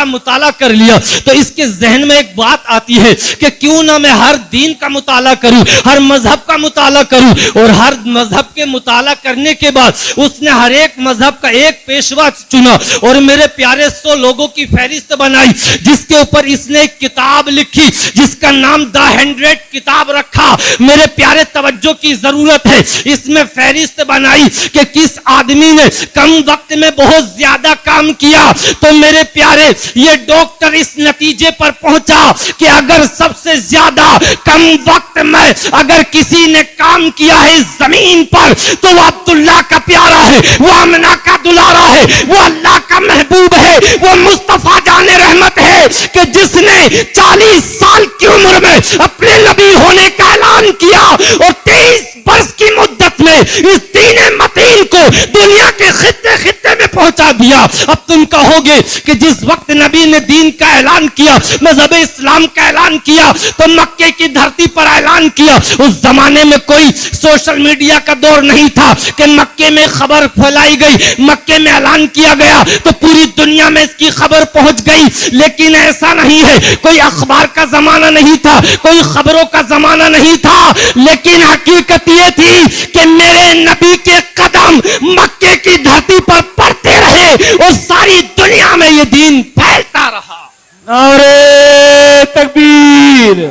کا مطالعہ کر لیا تو اس کے ذہن میں ایک بات آتی ہے کہ کیوں نہ میں ہر دین کا مطالعہ کروں, ہر مذہب کا مطالعہ کروں, اور ہر مذہب کے مطالعہ کرنے کے بعد اس نے ہر ایک مذہب کا ایک پیشوا چنا اور میرے پیارے 100 لوگوں کی فہرست بنائی, جس کے اوپر اس نے ایک کتاب لکھی جس کا نام دا 100 کتاب رکھا. میرے پیارے توجہ کی ضرورت ہے, اس میں فہرست بنائی کہ کس آدمی نے کم وقت میں بہت زیادہ کام کیا. تو میرے پیارے یہ ڈاکٹر اس نتیجے پر پہنچا کہ اگر سب سے زیادہ کم وقت میں اگر کسی نے کام کیا ہے اس زمین پر تو وہ عبداللہ کا پیارا ہے, وہ آمنہ کا دلارا ہے, وہ اللہ کا محبوب ہے, وہ مصطفیٰ جان رحمت ہے کہ جس نے 40 سال کی عمر میں اپنے نبی ہونے کا اعلان کیا اور 23 برس کی مدت میں اس دین متین کو دنیا کے خطے خطے میں پہنچا دیا. اب تم کہو گے کہ جس وقت نبی نے دین کا اعلان کیا, مذہب اسلام کا اعلان کیا تو مکے کی دھرتی پر اعلان کیا. اس زمانے میں کوئی سوشل میڈیا کا دور نہیں تھا کہ مکے میں خبر پھیلائی گئی, مکے میں اعلان کیا گیا تو پوری دنیا میں اس کی خبر پہنچ گئی. لیکن ایسا نہیں ہے, کوئی اخبار کا زمانہ نہیں تھا, کوئی خبروں کا زمانہ نہیں تھا, لیکن حقیقت یہ تھی کہ میرے نبی کے قدم مکے کی دھرتی پر پڑتے رہے اور ساری دنیا میں یہ دین پھیلتا رہا. نعرے تکبیر,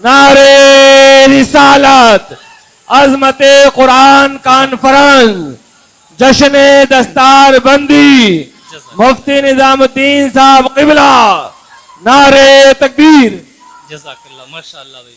نعرے رسالت, عظمت قرآن کانفرنس, جشن دستار بندی, مفتی نظام الدین صاحب قبلہ, نعرے تکبیر. جزاک اللہ, ماشاءاللہ بھائی.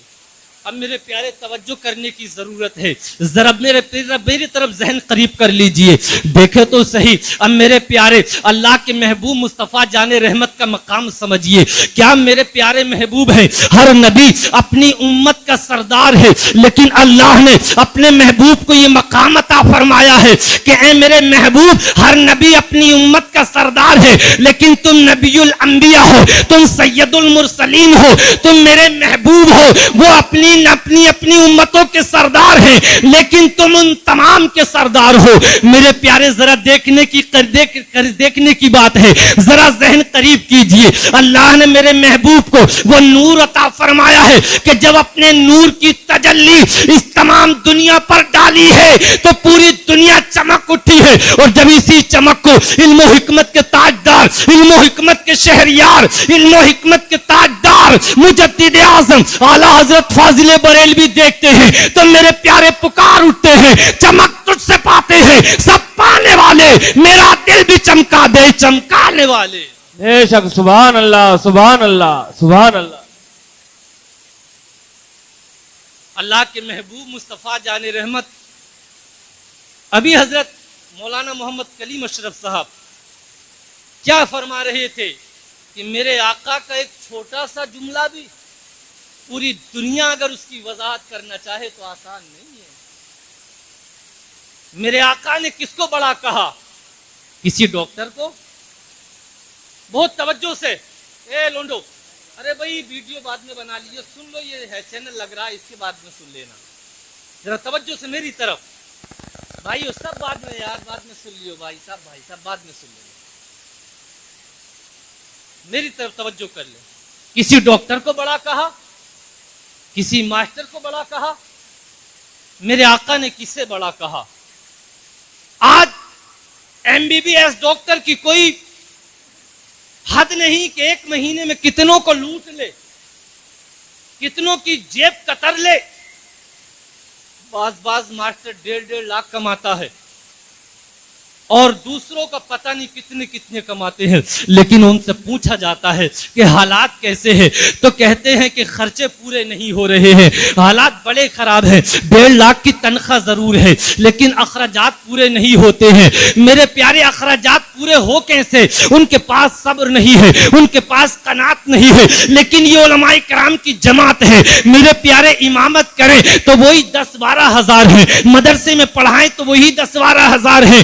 اب میرے پیارے توجہ کرنے کی ضرورت ہے, ذرا میری طرف ذہن قریب کر لیجئے, دیکھے تو صحیح. اب میرے پیارے اللہ کے محبوب مصطفیٰ جان رحمت کا مقام سمجھیے. کیا میرے پیارے محبوب ہے, ہر نبی اپنی امت کا سردار ہے, لیکن اللہ نے اپنے محبوب کو یہ مقام عطا فرمایا ہے کہ اے میرے محبوب, ہر نبی اپنی امت کا سردار ہے لیکن تم نبی الانبیاء ہو, تم سید المرسلین ہو, تم میرے محبوب ہو. وہ اپنی امتوں کے سردار ہیں لیکن تم ان تمام کے سردار ہو. میرے پیارے ذرا دیکھنے کی بات ہے, ذرا ذہن قریب کیجئے. اللہ نے میرے محبوب کو وہ نور عطا فرمایا ہے کہ جب اپنے نور کی تجلی اس تمام دنیا پر ڈالی ہے تو پوری دنیا چمک اٹھی ہے. اور جب اسی چمک کو علم و حکمت کے تاجدار, علم و حکمت کے شہریار, علم و حکمت کے تاجدار مجدد اعظم اعلیٰ حضرت فاضل بریلوی دیکھتے ہیں تو میرے پیارے پکار اٹھتے ہیں, چمک تجھ سے پاتے ہیں سب پانے والے, میرا دل بھی چمکا دے چمکانے والے. بے شک, سبحان اللہ, سبحان اللہ, سبحان اللہ. اللہ کے محبوب مصطفیٰ جان رحمت ابھی حضرت مولانا محمد کلیم اشرف صاحب کیا فرما رہے تھے کہ میرے آقا کا ایک چھوٹا سا جملہ بھی پوری دنیا اگر اس کی وضاحت کرنا چاہے تو آسان نہیں ہے. میرے آقا نے کس کو بڑا کہا؟ کسی ڈاکٹر کو. بہت توجہ سے, اے لونڈو, ارے بھائی ویڈیو بعد میں بنا لیجیے, سن لو, یہ ہے چینل لگ رہا ہے, اس کے بعد میں سن لینا. ذرا توجہ سے میری طرف, بھائی سب بعد میں یار, بعد میں سن لیو بھائی صاحب بعد میں سن لیو, میری طرف توجہ کر لیں. کسی ڈاکٹر کو بڑا کہا, کسی ماسٹر کو بڑا کہا, میرے آقا نے کسے بڑا کہا؟ آج MBBS ڈاکٹر کی کوئی حد نہیں کہ ایک مہینے میں کتنوں کو لوٹ لے, کتنوں کی جیب کتر لے. بعض ماسٹر 1.5 لاکھ کماتا ہے اور دوسروں کا پتہ نہیں کتنے کماتے ہیں, لیکن ان سے پوچھا جاتا ہے کہ حالات کیسے ہیں تو کہتے ہیں کہ خرچے پورے نہیں ہو رہے ہیں, حالات بڑے خراب ہیں, 1.5 لاکھ کی تنخواہ ضرور ہے لیکن اخراجات پورے نہیں ہوتے ہیں. میرے پیارے اخراجات پورے ہو کیسے؟ ان کے پاس صبر نہیں ہے, ان کے پاس قناعت نہیں ہے. لیکن یہ علماء کرام کی جماعت ہے, میرے پیارے امامت کریں تو وہی 10-12 ہزار ہیں, مدرسے میں پڑھائیں تو وہی 10-12 ہزار ہیں,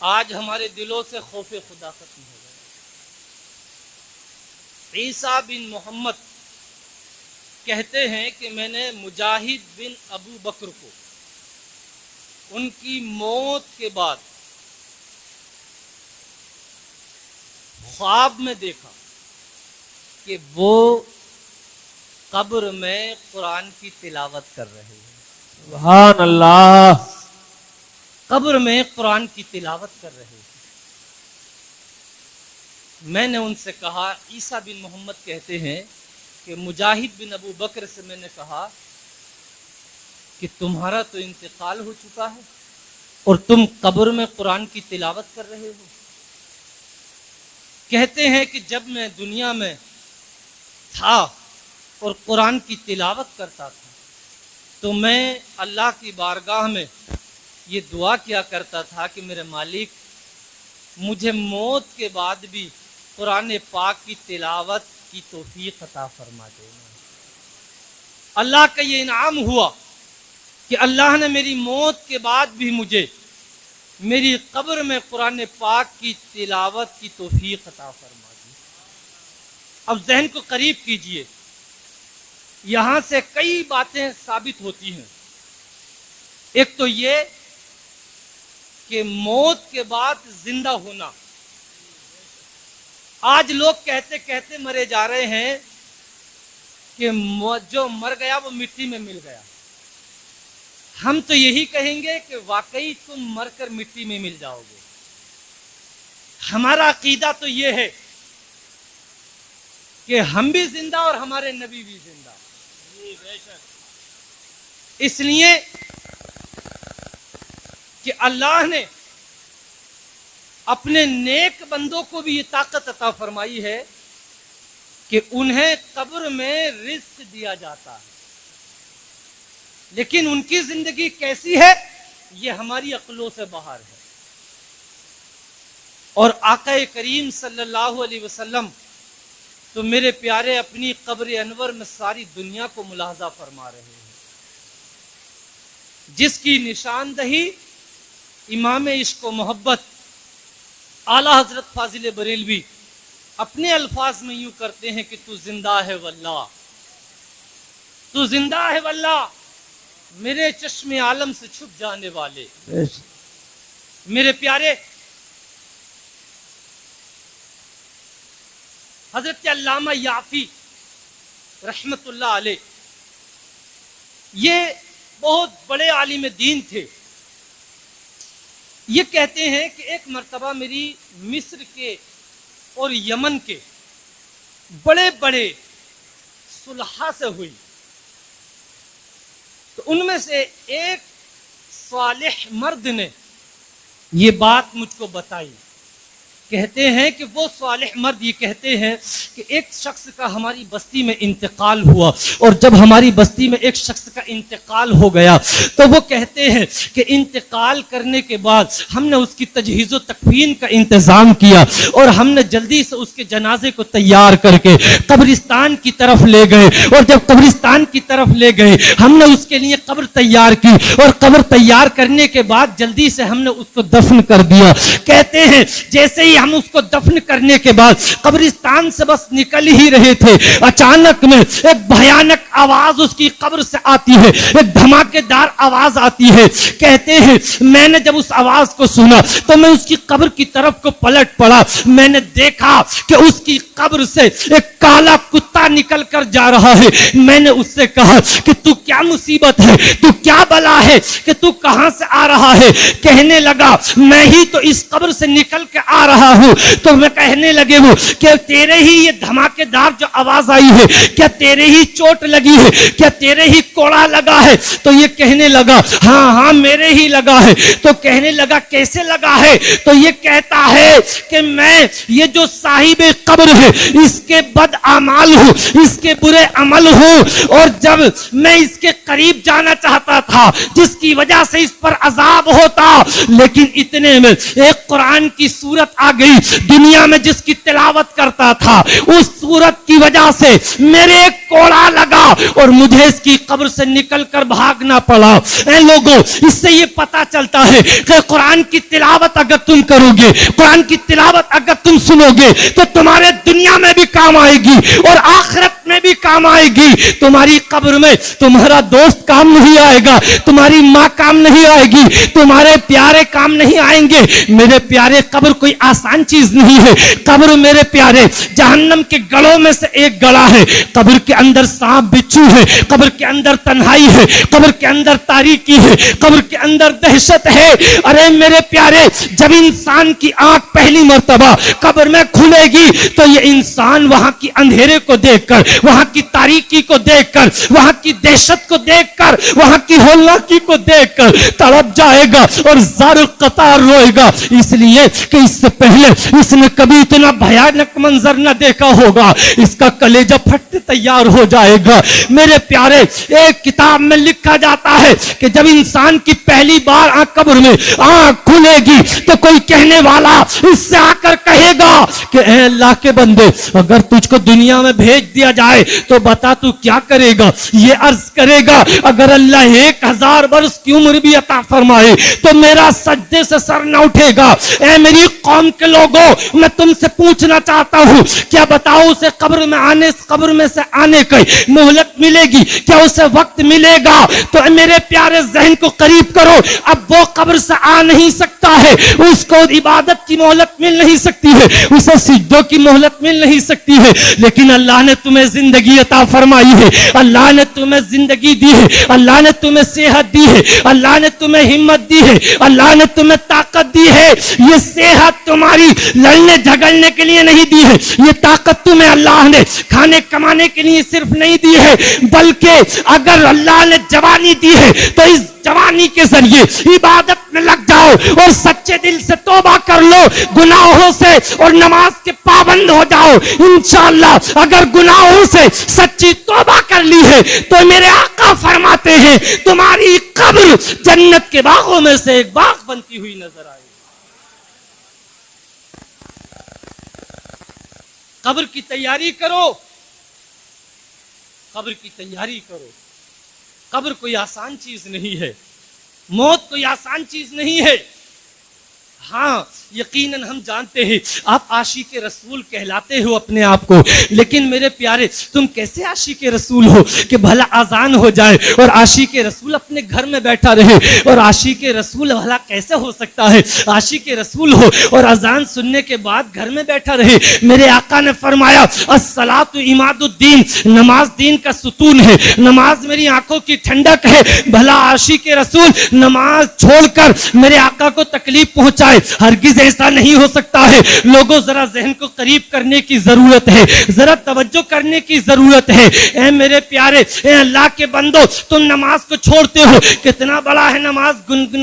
آج ہمارے دلوں سے خوف خدا ختم ہو گیا. عیسیٰ بن محمد کہتے ہیں کہ میں نے مجاہد بن ابو بکر کو ان کی موت کے بعد خواب میں دیکھا کہ وہ قبر میں قرآن کی تلاوت کر رہے ہیں. سبحان اللہ. قبر میں قرآن کی تلاوت کر رہے ہیں. میں نے ان سے کہا, عیسیٰ بن محمد کہتے ہیں کہ مجاہد بن ابو بکر سے میں نے کہا کہ تمہارا تو انتقال ہو چکا ہے اور تم قبر میں قرآن کی تلاوت کر رہے ہو. کہتے ہیں کہ جب میں دنیا میں تھا اور قرآن کی تلاوت کرتا تھا تو میں اللہ کی بارگاہ میں یہ دعا کیا کرتا تھا کہ میرے مالک مجھے موت کے بعد بھی قرآن پاک کی تلاوت کی توفیق عطا فرما دینا. اللہ کا یہ انعام ہوا کہ اللہ نے میری موت کے بعد بھی مجھے میری قبر میں قرآن پاک کی تلاوت کی توفیق عطا فرما دی. اب ذہن کو قریب کیجئے, یہاں سے کئی باتیں ثابت ہوتی ہیں. ایک تو یہ کہ موت کے بعد زندہ ہونا. آج لوگ کہتے کہتے مرے جا رہے ہیں کہ جو مر گیا وہ مٹی میں مل گیا. ہم تو یہی کہیں گے کہ واقعی تم مر کر مٹی میں مل جاؤ گے. ہمارا عقیدہ تو یہ ہے کہ ہم بھی زندہ اور ہمارے نبی بھی زندہ. اس لیے کہ اللہ نے اپنے نیک بندوں کو بھی یہ طاقت عطا فرمائی ہے کہ انہیں قبر میں رزق دیا جاتا ہے. لیکن ان کی زندگی کیسی ہے یہ ہماری عقلوں سے باہر ہے. اور آقا کریم صلی اللہ علیہ وسلم تو میرے پیارے اپنی قبر انور میں ساری دنیا کو ملاحظہ فرما رہے ہیں, جس کی نشاندہی امام عشق و محبت اعلی حضرت فاضل بریلوی اپنے الفاظ میں یوں کرتے ہیں کہ تو زندہ ہے واللہ, تو زندہ ہے واللہ, میرے چشم عالم سے چھپ جانے والے. میرے پیارے حضرت علامہ یافی رحمت اللہ علیہ یہ بہت بڑے عالم دین تھے. یہ کہتے ہیں کہ ایک مرتبہ میری مصر کے اور یمن کے بڑے بڑے صلحاء سے ہوئی, تو ان میں سے ایک صالح مرد نے یہ بات مجھ کو بتائی. کہتے ہیں کہ وہ صالح مرد یہ کہتے ہیں کہ ایک شخص کا ہماری بستی میں انتقال ہوا, اور جب ہماری بستی میں ایک شخص کا انتقال ہو گیا تو وہ کہتے ہیں کہ انتقال کرنے کے بعد ہم نے اس کی تجہیز و تکفین کا انتظام کیا, اور ہم نے جلدی سے اس کے جنازے کو تیار کر کے قبرستان کی طرف لے گئے, اور جب قبرستان کی طرف لے گئے ہم نے اس کے لیے قبر تیار کی, اور قبر تیار کرنے کے بعد جلدی سے ہم نے اس کو دفن کر دیا. کہتے ہیں جیسے ہی ہم اس کو دفن کرنے کے بعد قبرستان سے بس نکل ہی رہے تھے, اچانک میں ایک بھیانک آواز اس کی قبر سے آتی ہے, ایک دھماکے دار آواز آتی ہے. کہتے ہیں میں نے جب اس آواز کو سنا تو میں اس کی قبر کی طرف کو پلٹ پڑا. میں نے دیکھا کہ اس کی قبر سے ایک کالا کتا نکل کر جا رہا ہے. میں نے اس سے کہا کہ تو کیا مصیبت ہے, تو کیا بلا ہے, کہ تو کہاں سے آ رہا ہے. کہنے لگا میں ہی تو اس قبر سے نکل کے آ رہا ہوں. تو میں کہنے لگے وہ کہ تیرے ہی یہ دھماکے دار جو آواز آئی ہے کیا تیرے ہی چوٹ لگی ہے, کیا تیرے ہی کوڑا لگا ہے. تو یہ کہنے لگا ہاں ہاں میرے ہی لگا ہے. تو کہنے لگا کیسے لگا ہے. تو یہ کہتا ہے کہ میں یہ جو صاحب قبر ہے اس کے بد اعمال ہوں، اس کے برے عمل ہوں، اور جب میں اس کے قریب جانا چاہتا تھا جس کی وجہ سے اس پر عذاب ہوتا، لیکن اتنے میں ایک قرآن کی سورت آ گئی، دنیا میں جس کی تلاوت کرتا تھا اس سورت کی وجہ سے میرے ایک کوڑا لگا اور مجھے اس کی قبر سے نکل کر بھاگنا پڑا۔ اے لوگوں، اس سے یہ پتا چلتا ہے کہ قرآن کی تلاوت اگر تم کرو گے، قرآن کی تلاوت اگر تم سنو گے تو تمہارے دنیا میں بھی کام آئے گی اور آخرت میں بھی کام آئے گی۔ تمہاری قبر میں تمہارا دوست کام نہیں آئے گا، تمہاری ماں کام نہیں آئے گی، تمہارے پیارے کام نہیں آئیں گے۔ میرے پیارے، قبر کوئی آسان چیز نہیں ہے۔ قبر میرے پیارے جہنم کے گڑھوں میں سے ایک گڑھا ہے۔ قبر کے اندر سانپ بچھو ہے، قبر کے اندر تنہائی ہے، قبر کے اندر تاریکی ہے، قبر کے اندر دہشت ہے۔ ارے میرے پیارے، جب انسان کی آنکھ پہلی مرتبہ قبر میں کھلے گی تو یہ انسان وہاں کی اندھیرے کو دیکھ کر، وہاں کی تاریکی کو دیکھ کر، وہاں کی دہشت کو دیکھ کر، وہاں کی ہولناکی کو دیکھ کر تڑپ جائے گا اور زار قطار روئے گا، اس لیے کہ اس سے پہلے اس نے کبھی اتنا بھیانک منظر نہ دیکھا ہوگا۔ اس کا کلیجہ پھٹنے تیار ہو جائے گا۔ میرے پیارے، ایک کتاب میں لکھا جاتا ہے کہ جب انسان کی پہلی بار قبر میں آنکھ کھلے گی تو کوئی کہنے والا اس سے آ کر کہے گا کہ اے اللہ کے بندے، اگر تجھ کو دنیا میں بھیج دیا جائے تو بتا تو کیا کرے گا؟ یہ عرض کرے گا اگر اللہ 1000 برس کی عمر بھی عطا فرمائے تو میرا سجدے سے سر نہ اٹھے گا۔ اے میری قوم کے لوگوں، میں تم سے پوچھنا چاہتا ہوں، کیا بتاؤ اسے قبر میں سے آنے کی مہلت ملے گی؟ کیا اسے وقت ملے گا؟ تو میرے پیارے ذہن کو قریب کرو، اب وہ قبر سے آ نہیں سکتا ہے، اس کو عبادت کی مہلت مل نہیں سکتی ہے، اسے سجدوں کی مہلت مل نہیں سکتی ہے، لیکن اللہ نے تمہیں زندگی عطا فرمائی ہے، اللہ نے تمہیں زندگی دی ہے، اللہ نے تمہیں صحت دی ہے، اللہ نے تمہیں ہمت دی ہے، اللہ نے تمہیں طاقت دی ہے۔ یہ صحت تمہاری لڑنے جھگڑنے کے لیے نہیں دی ہے، یہ طاقت تمہیں اللہ نے کھانے کمانے کے لیے صرف نہیں دی ہے، بلکہ اگر اللہ نے جوانی دی ہے تو اس جوانی کے ذریعے عبادت میں لگ جاؤ اور سچے دل سے توبہ کر لو گناہوں سے اور نماز کے پابند ہو جاؤ۔ انشاءاللہ اگر گناہوں سے سچی توبہ کر لی ہے تو میرے آقا فرماتے ہیں تمہاری قبر جنت کے باغوں میں سے ایک باغ بنتی ہوئی نظر آئے۔ قبر کی تیاری کرو، قبر کی تیاری کرو۔ قبر کوئی آسان چیز نہیں ہے، موت کوئی آسان چیز نہیں ہے۔ ہاں یقیناً ہم جانتے ہیں آپ عاشق رسول کہلاتے ہو اپنے آپ کو، لیکن میرے پیارے تم کیسے عاشق رسول ہو کہ بھلا اذان ہو جائے اور عاشق رسول اپنے گھر میں بیٹھا رہے؟ اور عاشق رسول بھلا کیسے ہو سکتا ہے عاشق رسول ہو اور اذان سننے کے بعد گھر میں بیٹھا رہے؟ میرے آقا نے فرمایا الصلاۃ عماد الدین، نماز دین کا ستون ہے، نماز میری آنکھوں کی ٹھنڈک ہے۔ بھلا عاشق رسول نماز چھوڑ کر میرے آقا کو تکلیف پہنچائے؟ ہرگز ایسا نہیں ہو سکتا ہے۔ لوگوں ذرا ذہن کو قریب کرنے کی ضرورت ہے، ذرا توجہ کرنے کی ضرورت ہے۔ اے میرے پیارے، اے اللہ کے بندو، تم نماز کو چھوڑتے ہو، کتنا بڑا ہے نماز،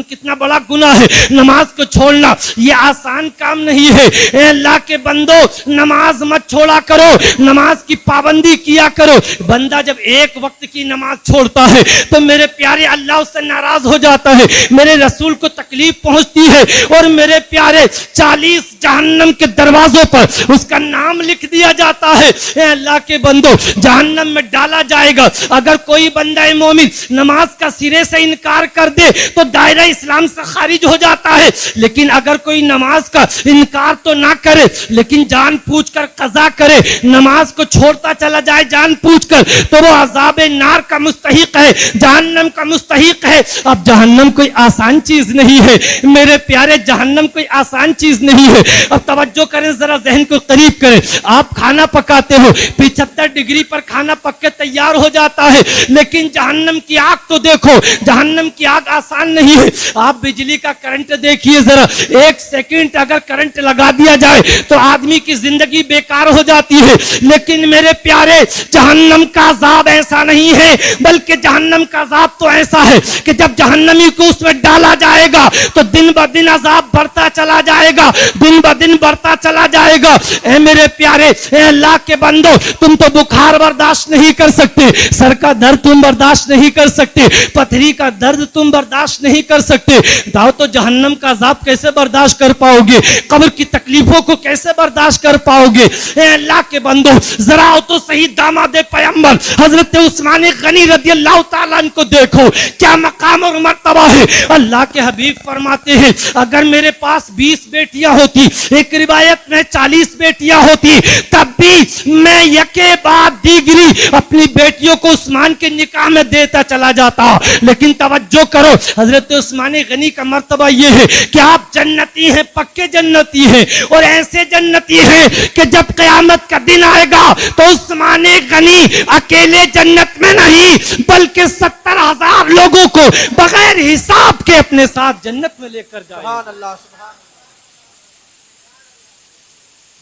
کتنا بڑا گناہ ہے نماز کو چھوڑنا، یہ آسان کام نہیں ہے۔ اے اللہ کے بندو، نماز مت چھوڑا کرو، نماز کی پابندی کیا کرو۔ بندہ جب ایک وقت کی نماز چھوڑتا ہے تو میرے پیارے اللہ اس سے ناراض ہو جاتا ہے، میرے رسول کو تکلیف پہنچتی ہے، اور میرے پیارے 40 جہنم کے دروازوں پر اس کا نام لکھ دیا جاتا ہے۔ اے اللہ کے بندو، جہنم میں ڈالا جائے گا۔ اگر کوئی بندہ مومن نماز کا سرے سے انکار کر دے تو دائرہ اسلام سے خارج ہو جاتا ہے، لیکن اگر کوئی نماز کا انکار تو نہ کرے لیکن جان پوچھ کر قضا کرے، نماز کو چھوڑتا چلا جائے جان پوچھ کر، تو وہ عذاب نار کا مستحق ہے، جہنم کا مستحق ہے۔ اب جہنم کوئی آسان چیز نہیں ہے میرے پیارے، جہنم کوئی آسان چیز نہیں ہے۔ اب توجہ کریں، ذرا ذہن کو قریب کریں۔ آپ کھانا پکاتے ہو، 75 ڈگری پر کھانا پک کے تیار ہو جاتا ہے، لیکن جہنم کی آگ تو دیکھو، جہنم کی آگ آسان نہیں ہے۔ آپ بجلی کا کرنٹ دیکھیے ذرا، 1 سیکنڈ اگر کرنٹ لگا دیا جائے تو آدمی کی زندگی بیکار ہو جاتی ہے، لیکن میرے پیارے جہنم کا عذاب ایسا نہیں ہے، بلکہ جہنم کا عذاب تو ایسا ہے کہ جب جہنمی کو اس میں ڈالا جائے گا تو دن بدن عذاب بڑھتا چلا جائے گا, دن ب دن بڑھتا چلا جائے گا. اے میرے پیارے, اے اللہ کے بندو, تم تو بخار برداشت نہیں کر سکتے, سر کا درد تم برداشت نہیں کر سکتے, پتھری کا درد تم برداشت نہیں کر سکتے, داؤ تو جہنم کا عذاب کیسے برداشت کر پاؤ گے, قبر کی تکلیفوں کو کیسے برداشت کر پاؤ گے. اے اللہ کے بندو, ذرا آؤ تو صحیح داماد پیغمبر حضرت عثمان غنی رضی اللہ تعالیٰ عنہ کو دیکھو, کیا مقام اور مرتبہ ہے. اللہ کے حبیب فرماتے ہیں اگر میرے پاس 20 بیٹیاں ہوتی, ایک روایت میں 40 بیٹیاں ہوتی, تب بھی میں یکے بعد دیگری اپنی بیٹیوں کو عثمان کے نکاح میں دیتا چلا جاتا. لیکن توجہ کرو, حضرت عثمان غنی کا مرتبہ یہ ہے کہ آپ جنتی ہیں, پکے جنتی ہیں, اور ایسے جنتی ہیں کہ جب قیامت کا دن آئے گا تو عثمان غنی اکیلے جنت میں نہیں بلکہ 70,000 لوگوں کو بغیر حساب کے اپنے ساتھ جنت میں لے کر جائے. سبحان اللہ, سبحان.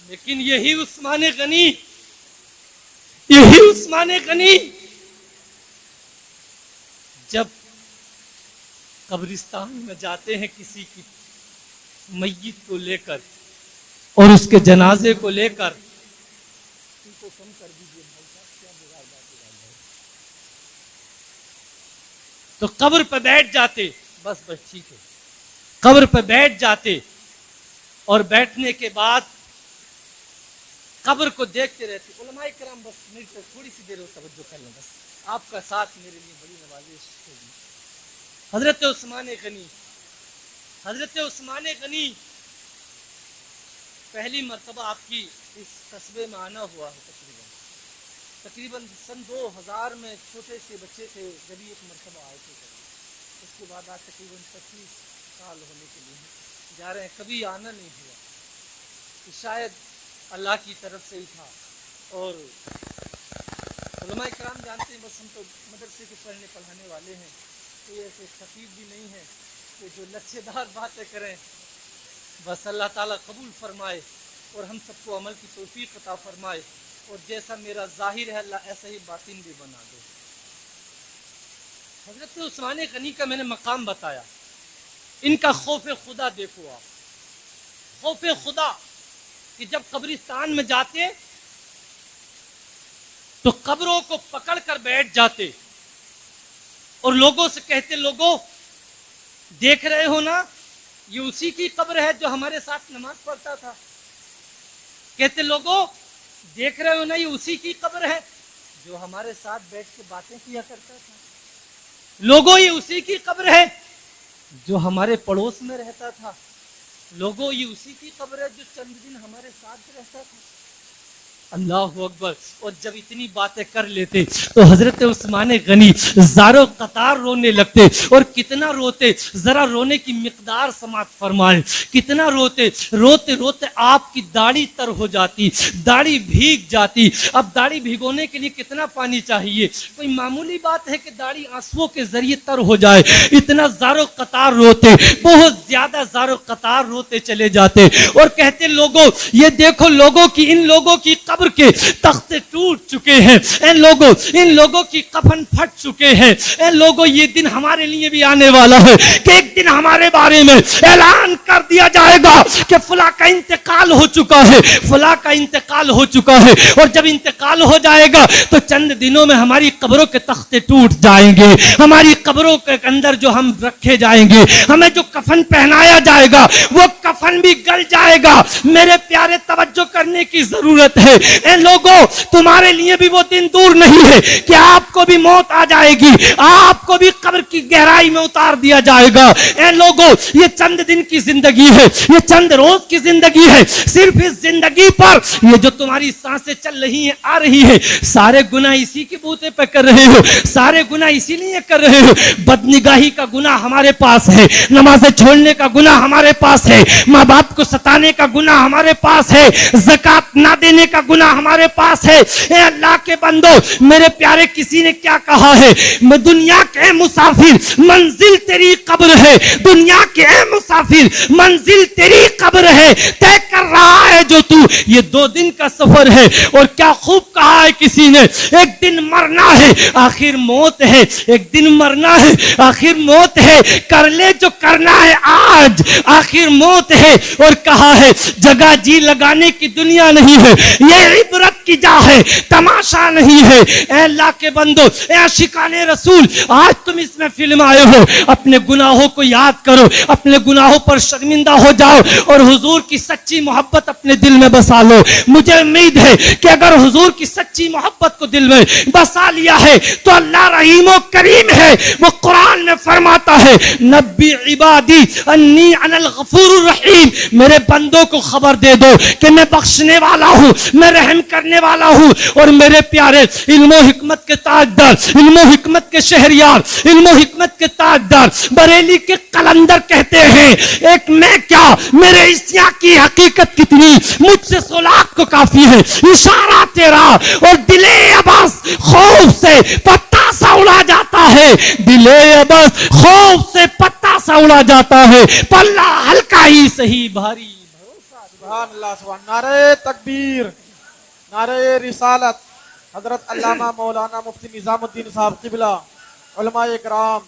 لیکن یہی عثمان غنی جب قبرستان میں جاتے ہیں کسی کی میت کو لے کر اور اس کے جنازے کو لے کر, تو قبر پہ بیٹھ جاتے, بس ٹھیک ہے, قبر پہ بیٹھ جاتے اور بیٹھنے کے بعد قبر کو دیکھتے رہتے. علماء کرام بس میری طرف تھوڑی سی دیر توجہ کر لیں, بس آپ کا ساتھ میرے لیے بڑی نوازش ہوگی. حضرت عثمان غنی پہلی مرتبہ آپ کی اس قصبے میں آنا ہوا ہے تقریباً سن 2000 میں, چھوٹے سے بچے تھے جب ایک مرتبہ آئے تھے. اس کے بعد آج تقریباً 25 سال ہونے کے لیے جا رہے ہیں, کبھی آنا نہیں ہوا. کہ شاید اللہ کی طرف سے ہی تھا. اور علماء کرام جانتے ہیں, بس ہم تو مدرسے کے پڑھنے پڑھانے والے ہیں, کوئی ایسے خطیب بھی نہیں ہے کہ جو لچھے دار باتیں کریں. بس اللہ تعالیٰ قبول فرمائے اور ہم سب کو عمل کی توفیق عطا فرمائے, اور جیسا میرا ظاہر ہے اللہ ایسا ہی باطن بھی بنا دے. حضرت عثمان غنی کا میں نے مقام بتایا, ان کا خوف خدا دیکھو آپ, خوف خدا کہ جب قبرستان میں جاتے تو قبروں کو پکڑ کر بیٹھ جاتے اور لوگوں سے کہتے, لوگوں دیکھ رہے ہو نا, یہ اسی کی قبر ہے جو ہمارے ساتھ نماز پڑھتا تھا. کہتے, لوگوں دیکھ رہے ہو نا, یہ اسی کی قبر ہے جو ہمارے ساتھ بیٹھ کے باتیں کیا کرتا تھا. لوگوں یہ اسی کی قبر ہے جو ہمارے پڑوس میں رہتا تھا. لوگوں یہ اسی کی قبر ہے جو چند دن ہمارے ساتھ رہتا تھا. اللہ اکبر. اور جب اتنی باتیں کر لیتے تو حضرت عثمان غنی زارو قطار رونے لگتے. اور کتنا روتے, ذرا رونے کی مقدار سماعت فرمائے. کتنا روتے, روتے روتے آپ کی داڑھی تر ہو جاتی, داڑھی بھیگ جاتی. اب داڑھی بھگونے کے لیے کتنا پانی چاہیے, کوئی معمولی بات ہے کہ داڑھی آنسوؤں کے ذریعے تر ہو جائے. اتنا زارو قطار روتے, بہت زیادہ زارو قطار روتے چلے جاتے اور کہتے, لوگوں یہ دیکھو, لوگوں کی, ان لوگوں کی قبر کے تختے ٹوٹ چکے ہیں. اے لوگوں, ان لوگوں کی کفن پھٹ چکے ہیں. اے لوگوں, یہ دن ہمارے لیے بھی آنے والا ہے کہ ایک دن ہمارے بارے میں اعلان کر دیا جائے گا کہ فلاں کا انتقال ہو چکا ہے, فلاں کا انتقال ہو چکا ہے. اور جب انتقال ہو جائے گا تو چند دنوں میں ہماری قبروں کے تختے ٹوٹ جائیں گے. ہماری قبروں کے اندر جو ہم رکھے جائیں گے, ہمیں جو کفن پہنایا جائے گا, وہ کفن بھی گل جائے گا. میرے پیارے, توجہ کرنے کی ضرورت ہے. اے لوگوں, تمہارے لیے بھی وہ دن دور نہیں ہے کہ آپ کو بھی موت آ جائے گی, آپ کو بھی قبر کی گہرائی میں اتار دیا جائے گا. اے لوگوں, یہ چند دن کی زندگی ہے, یہ چند روز کی زندگی ہے. صرف اس زندگی پر یہ جو تمہاری سانسیں چل رہی ہیں, آ رہی ہے, سارے گناہ اسی کے بوتے پہ کر رہے ہو, سارے گناہ اسی لیے کر رہے ہو. بدنگاہی کا گناہ ہمارے پاس ہے, نمازیں چھوڑنے کا گناہ ہمارے پاس ہے, ماں باپ کو ستانے کا گناہ ہمارے پاس ہے, زکات نہ دینے دینے کا گناہ ہمارے پاس ہے. اے اللہ کے بندو میرے پیارے کسی نے کیا کہا ہے, میں دنیا کے مسافر منزل تیری قبر ہے, دنیا کے مسافر منزل تیری قبر ہے, طے کر رہا ہے جو تو یہ 2 دن کا سفر ہے. اور کیا خوب کہا ہے کسی نے, ایک دن مرنا ہے آخر موت ہے, ایک دن مرنا ہے آخر موت ہے, کر لے جو کرنا ہے آج آخر موت ہے. اور کہا ہے جگہ جی لگانے کی دنیا نہیں ہے, یہ عبرت کی جا ہے, تماشا نہیں ہے. اے اللہ کے بندو, اے عاشقان رسول, آج تم اس میں فلم آئے ہو, اپنے گناہوں کو یاد کرو, اپنے گناہوں پر شرمندہ ہو جاؤ اور حضور کی سچی محبت اپنے دل میں بسا لو. مجھے امید ہے کہ اگر حضور کی سچی محبت کو دل میں بسا لیا ہے تو اللہ رحیم و کریم ہے. وہ قرآن میں فرماتا ہے نبی عبادی انی انا الغفور الرحیم, میرے بندوں کو خبر دے دو کہ میں بخشنے والا ہوں, میں رحم کرنے والا ہوں. اور میرے پیارے علم و حکمت کے تاجدار, علم و حکمت کے شہریار, علم و حکمت کے تاجدار بریلی کے قلندر کہتے ہیں ایک میں کیا میرے عیسیٰ کی حقیقت کتنی, مجھ سے 100 لاکھ کو کافی ہے اشارہ تیرا. اور دل عباس خوف سے پتا سا اڑا جاتا ہے, دل عباس خوف سے پتا سا اڑا جاتا ہے, پلہ ہلکا ہی صحیح بھاری. سبحان اللہ, سبحان. نعرہ تکبیر, نعرہ رسالت. حضرت علامہ مولانا مفتی نظام الدین صاحب قبلہ, علماء کرام,